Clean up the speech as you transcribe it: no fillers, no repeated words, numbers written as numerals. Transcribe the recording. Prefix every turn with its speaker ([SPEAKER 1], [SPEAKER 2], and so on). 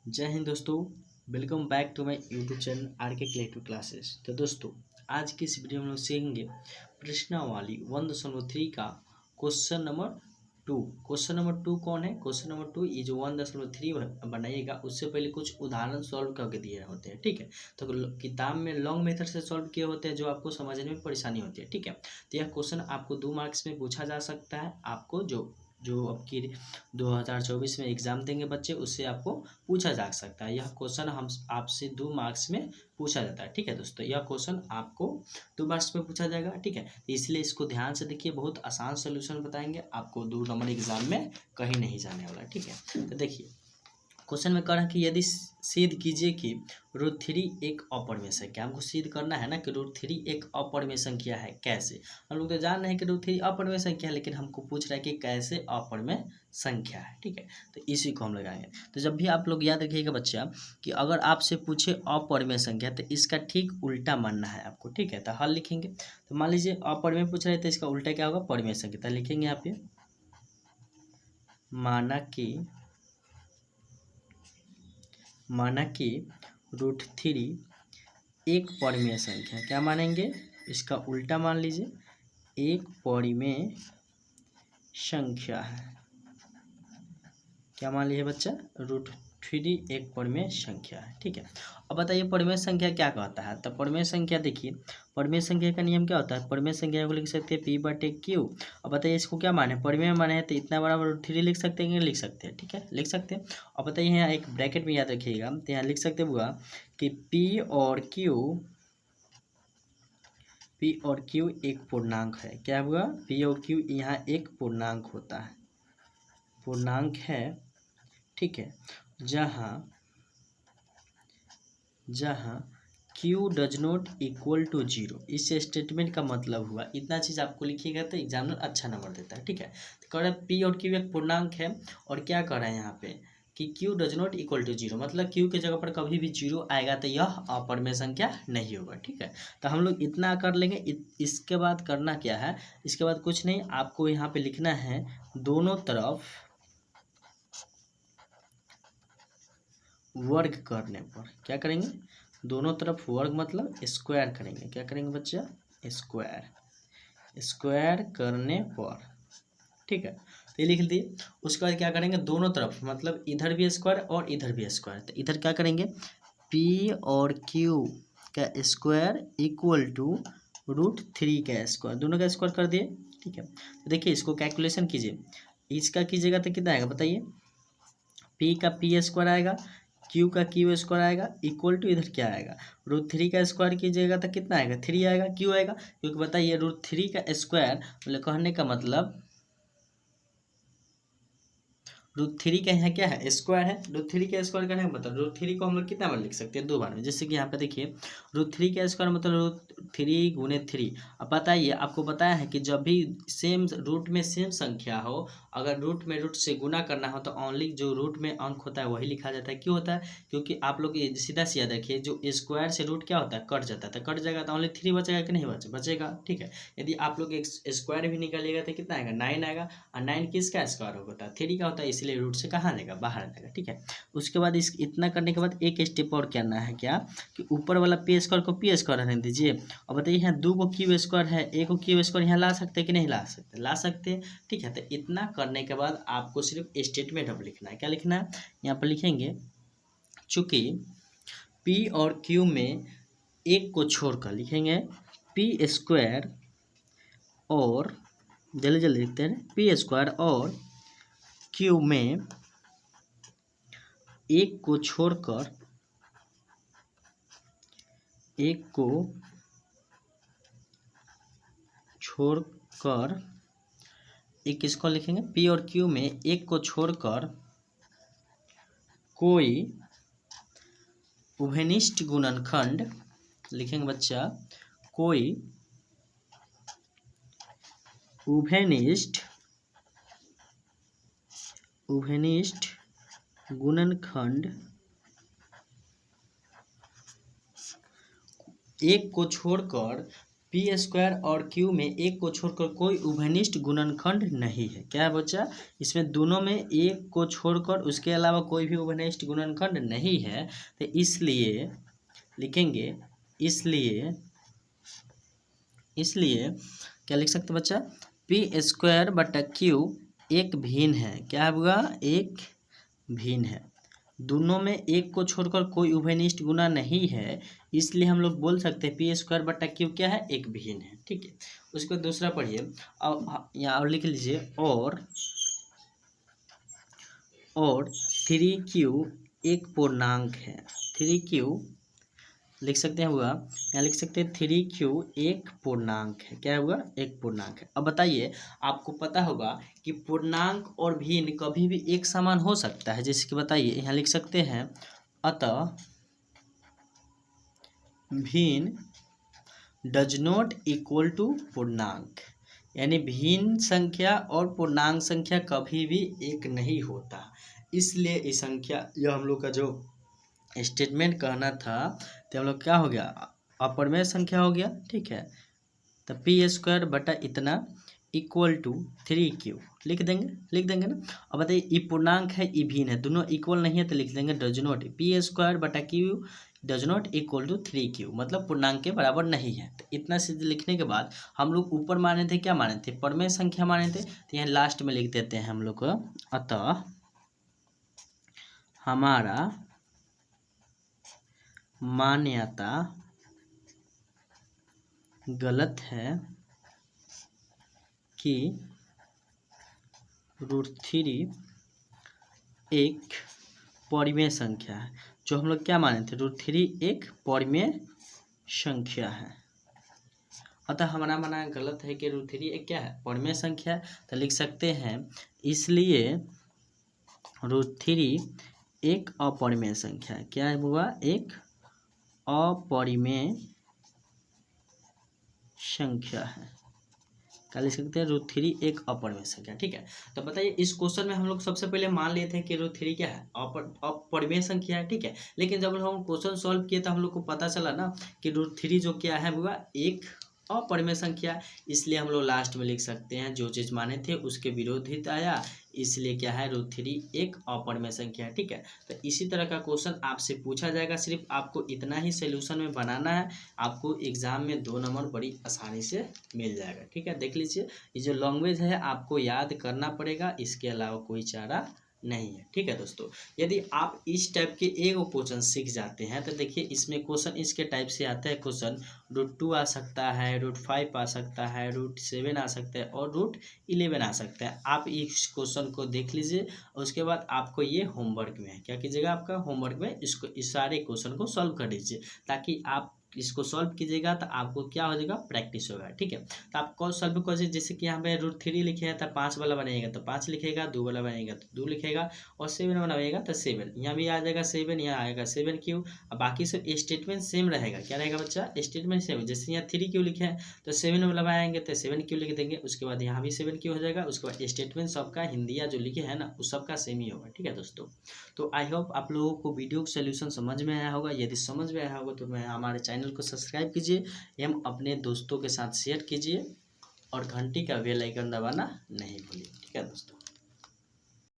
[SPEAKER 1] जय हिंद दोस्तों। Welcome back to my YouTube channel R K. Creative classes. तो दोस्तों आज की इस वीडियो में हम लोग सीखेंगे प्रश्नावली 1.3 का क्वेश्चन नंबर 2। क्वेश्चन नंबर 2 कौन है? क्वेश्चन नंबर 2 ये जो 1.3 बनाइएगा उससे पहले कुछ उदाहरण सॉल्व करके दिए होते हैं, ठीक है। तो किताब में लॉन्ग मेथड से सॉल्व किए होते हैं जो आपको समझने में परेशानी होती है, ठीक है। तो यह क्वेश्चन आपको 2 मार्क्स में पूछा जा सकता है। आपको जो जो आपकी 2024 में एग्ज़ाम देंगे बच्चे, उससे आपको पूछा जा सकता है। यह क्वेश्चन हम आपसे 2 मार्क्स में पूछा जाता है, ठीक है दोस्तों। यह क्वेश्चन आपको 2 मार्क्स में पूछा जाएगा, ठीक है। इसलिए इसको ध्यान से देखिए, बहुत आसान सोल्यूशन बताएंगे आपको, 2 नंबर एग्जाम में कहीं नहीं जाने वाला, ठीक है। तो देखिए क्वेश्चन में कह रहा है कि यदि सिद्ध कीजिए कि √3 एक अपरिमेय संख्या। हमको सिद्ध करना है ना कि √3 एक अपरिमेय संख्या है। कैसे? हम लोग तो जान रहे हैं कि √3 अपरिमेय संख्या है, लेकिन हमको पूछ रहा है कि कैसे अपरिमेय संख्या है, ठीक है। तो इसी को हम लगाएंगे। तो जब भी आप लोग याद रखिएगा बच्चा कि अगर आपसे पूछे अपरिमेय संख्या तो इसका ठीक उल्टा मानना है आपको, ठीक है। तो हल लिखेंगे। तो मान लीजिए अपरिमेय पूछ रहे हैं तो इसका उल्टा क्या होगा? परिमेय संख्या। तो लिखेंगे यहाँ पे माना कि √3 एक परिमेय संख्या। क्या मानेंगे? इसका उल्टा मान लीजिए एक परिमेय संख्या है। क्या मान लीजिए बच्चा? √3 एक परिमेय संख्या है, ठीक है। अब बताइए परिमेय संख्या क्या कहता है? तो परिमेय संख्या देखिए, परिमेय संख्या का नियम क्या होता है? परिमेय संख्या को लिख सकते हैं P/Q। अब बताइए इसको क्या माने? परिमेय माने है तो इतना बड़ा √3 लिख सकते हैं कि लिख सकते हैं, ठीक है, लिख सकते हैं। अब बताइए यहाँ एक ब्रैकेट में याद रखिएगा, तो यहाँ लिख सकते हुआ कि P और Q एक पूर्णांक है। क्या हुआ? P और Q यहाँ एक पूर्णांक होता है, पूर्णांक है, ठीक है। जहाँ Q does not equal to 0। इस स्टेटमेंट का मतलब हुआ, इतना चीज़ आपको लिखिएगा तो एग्जामिनर अच्छा नंबर देता है, ठीक है। तो कह रहा है P और Q एक पूर्णांक है, और क्या कर रहे हैं यहाँ पे कि Q does not equal to 0, मतलब Q के जगह पर कभी भी 0 आएगा तो यह अपरिमेय संख्या नहीं होगा, ठीक है। तो हम लोग इतना कर लेंगे। इसके बाद करना क्या है? इसके बाद कुछ नहीं, आपको यहाँ पे लिखना है दोनों तरफ वर्ग करने पर। क्या करेंगे? दोनों तरफ वर्ग मतलब स्क्वायर करेंगे। क्या करेंगे बच्चा? स्क्वायर करने पर, ठीक है। तो ये लिख दिए। उसके बाद क्या करेंगे? दोनों तरफ मतलब इधर भी स्क्वायर और इधर भी स्क्वायर। तो इधर क्या करेंगे? P और Q का स्क्वायर इक्वल टू √3 का स्क्वायर, दोनों का स्क्वायर कर दिए, ठीक है। तो देखिए इसको कैलकुलेशन कीजिए, इसका कीजिएगा तो कितना आएगा बताइए? P का P स्क्वायर आएगा, Q का Q स्क्वायर आएगा, इक्वल टू इधर क्या आएगा? √3 का स्क्वायर कीजिएगा तो कितना आएगा? 3 आएगा। क्यों आएगा? क्योंकि बताइए √3 का स्क्वायर मतलब कहने का मतलब √3 का यहाँ क्या है? स्क्वायर है। √3 का स्क्वायर करने का मतलब √3 को हम लोग कितना बार लिख सकते हैं? 2 बार में। जैसे कि यहाँ पे देखिए √3 का स्क्वायर मतलब √3 गुने 3। अब बताइए, आपको बताया है कि जब भी सेम रूट में सेम संख्या हो, अगर रूट में रूट से गुना करना हो तो ओनली जो रूट में अंक होता है वही लिखा जाता है। क्यों होता है? क्योंकि आप लोग सीधा सी याद रखिए, जो स्क्वायर से रूट क्या होता है? कट जाता है। तो कट जाएगा तो ओनली 3 बचेगा कि नहीं बचेगा, ठीक है। यदि आप लोग एक स्क्वायर भी निकालिएगा तो कितना आएगा? 9 आएगा। और 9 किसका स्क्वायर होता है? 3 का होता है, इसलिए रूट से कहाँ जाएगा? बाहर आ जाएगा, ठीक है। उसके बाद इस इतना करने के बाद एक स्टेप और करना है। क्या? कि ऊपर वाला P स्क्वायर को P स्क्वायर रहने दीजिए। और बताइए यहाँ 2 को Q स्क्वायर है, एक को Q स्क्वायर यहाँ ला सकते हैं कि नहीं ला सकते? ला सकते हैं, ठीक है। तो इतना करने के बाद आपको सिर्फ स्टेटमेंट अब लिखना है। क्या लिखना है? यहाँ पर लिखेंगे चूंकि P और Q में एक को छोड़कर लिखेंगे P स्क्वायर और जल्दी जल्दी लिखते हैं, P स्क्वायर और Q में एक को छोड़कर एक किसको लिखेंगे? P और Q में एक को छोड़कर कोई उभयनिष्ठ गुणनखंड लिखेंगे बच्चा, कोई उभयनिष्ठ गुणनखंड एक को छोड़कर पी स्क्वायर और क्यू में एक को छोड़कर कोई उभयनिष्ठ गुणनखंड नहीं है। क्या है बच्चा, इसमें दोनों में एक को छोड़कर उसके अलावा कोई भी उभयनिष्ठ गुणनखंड नहीं है, तो इसलिए लिखेंगे, इसलिए क्या लिख सकते बच्चा, पी स्क्वायर बटा क्यू एक भिन्न है। क्या होगा, एक भिन्न है। दोनों में एक को छोड़कर कोई उभयनिष्ठ गुना नहीं है, इसलिए हम लोग बोल सकते हैं पी स्क्वायर बटा क्यू क्या है, एक भिन्न है। ठीक है, उसको दूसरा पढ़िए, अब यहाँ और लिख लीजिए, और 3q एक पूर्णांक है। 3q लिख सकते हैं हुआ, यहाँ लिख सकते हैं 3q एक पूर्णांक है। क्या होगा, एक पूर्णांक है। अब बताइए, आपको पता होगा कि पूर्णांक और भिन्न कभी भी एक समान हो सकता है। जैसे कि बताइए, यहाँ लिख सकते हैं, अतः भिन्न डज नॉट इक्वल टू पूर्णांक, यानी भिन्न संख्या और पूर्णांक संख्या कभी भी एक नहीं होता। इसलिए इस संख्या, यह हम लोग का जो स्टेटमेंट कहना था, तो हम लोग क्या हो गया, अपरिमेय संख्या हो गया। ठीक है, तो पी स्क्वायर बटा इतना इक्वल टू 3q लिख देंगे ना। अब बताइए, ये पूर्णांक है, ये भिन्न है, दोनों इक्वल नहीं है, तो लिख देंगे डज नॉट, पी स्क्वायर बटा Q does not equal to 3q, मतलब पूर्णांक के बराबर नहीं है। तो इतना सीधे लिखने के बाद हम लोग ऊपर माने थे, क्या माने थे, परमेय संख्या माने थे। तो यहाँ लास्ट में लिख देते हैं हम लोग, अतः हमारा मान्यता गलत है कि √3 एक परिमेय संख्या है। जो हम लोग क्या माने थे, √3 एक परिमेय संख्या है। अतः हमारा मानना गलत है कि √3 एक क्या है, परिमेय संख्या है। तो लिख सकते हैं, इसलिए √3 एक अपरिमेय संख्या है। क्या हुआ, एक अपरिमेय संख्या है। क्या लिख सकते हैं, √3 एक अपरिमेय संख्या। ठीक है, तो बताइए, इस क्वेश्चन में हम लोग सबसे पहले मान लिए थे कि √3 क्या है, अपरिमेय संख्या है। ठीक है, लेकिन जब हम क्वेश्चन सॉल्व किए तो हम लोग को पता चला ना कि √3 जो क्या है वो एक अपरिमेय संख्या, इसलिए हम लोग लास्ट में लिख सकते हैं, जो चीज़ माने थे उसके विरोधित आया, इसलिए क्या है, √3 एक अपरिमेय संख्या है। ठीक है, तो इसी तरह का क्वेश्चन आपसे पूछा जाएगा। सिर्फ आपको इतना ही सॉल्यूशन में बनाना है, आपको एग्जाम में 2 नंबर बड़ी आसानी से मिल जाएगा। ठीक है, देख लीजिए, ये जो लैंग्वेज है आपको याद करना पड़ेगा, इसके अलावा कोई चारा नहीं है। ठीक है दोस्तों, यदि आप इस टाइप के एक क्वेश्चन सीख जाते हैं, तो देखिए इसमें क्वेश्चन इसके टाइप से आता है। क्वेश्चन √2 आ सकता है, √5 आ सकता है, √7 आ सकता है और √11 आ सकता है। आप इस क्वेश्चन को देख लीजिए, उसके बाद आपको ये होमवर्क में है, क्या कीजिएगा, आपका होमवर्क में इसको, इस सारे क्वेश्चन को सॉल्व कर दीजिए, ताकि आप इसको सॉल्व कीजिएगा तो आपको क्या हो जाएगा, प्रैक्टिस होगा। ठीक है, तो आपको सॉल्व करिए, जैसे कि यहाँ पे √3 लिखे हैं तो 5 वाला बनेगा तो 5 लिखेगा, 2 वाला बनेगा तो 2 लिखेगा, और 7 वाला बनेगा तो 7, यहाँ भी आ जाएगा 7, यहाँ आएगा 7q। अब बाकी सब स्टेटमेंट सेम रहेगा। क्या रहेगा बच्चा, स्टेटमेंट सेम। जैसे यहाँ 3q लिखे हैं तो 7 वाला बनाएंगे तो 7q लिख देंगे, उसके बाद यहाँ भी 7q हो जाएगा, उसके बाद स्टेटमेंट सबका हिंदिया जो लिखे है ना, उस सबका सेम ही होगा। ठीक है दोस्तों, तो आई होप आप लोगों को वीडियो का सोल्यूशन समझ में आया होगा। यदि समझ में आया होगा तो मैं हमारे चैनल को सब्सक्राइब कीजिए एवं अपने दोस्तों के साथ शेयर कीजिए, और घंटी का बेल आइकन दबाना नहीं भूलिए। ठीक है दोस्तों।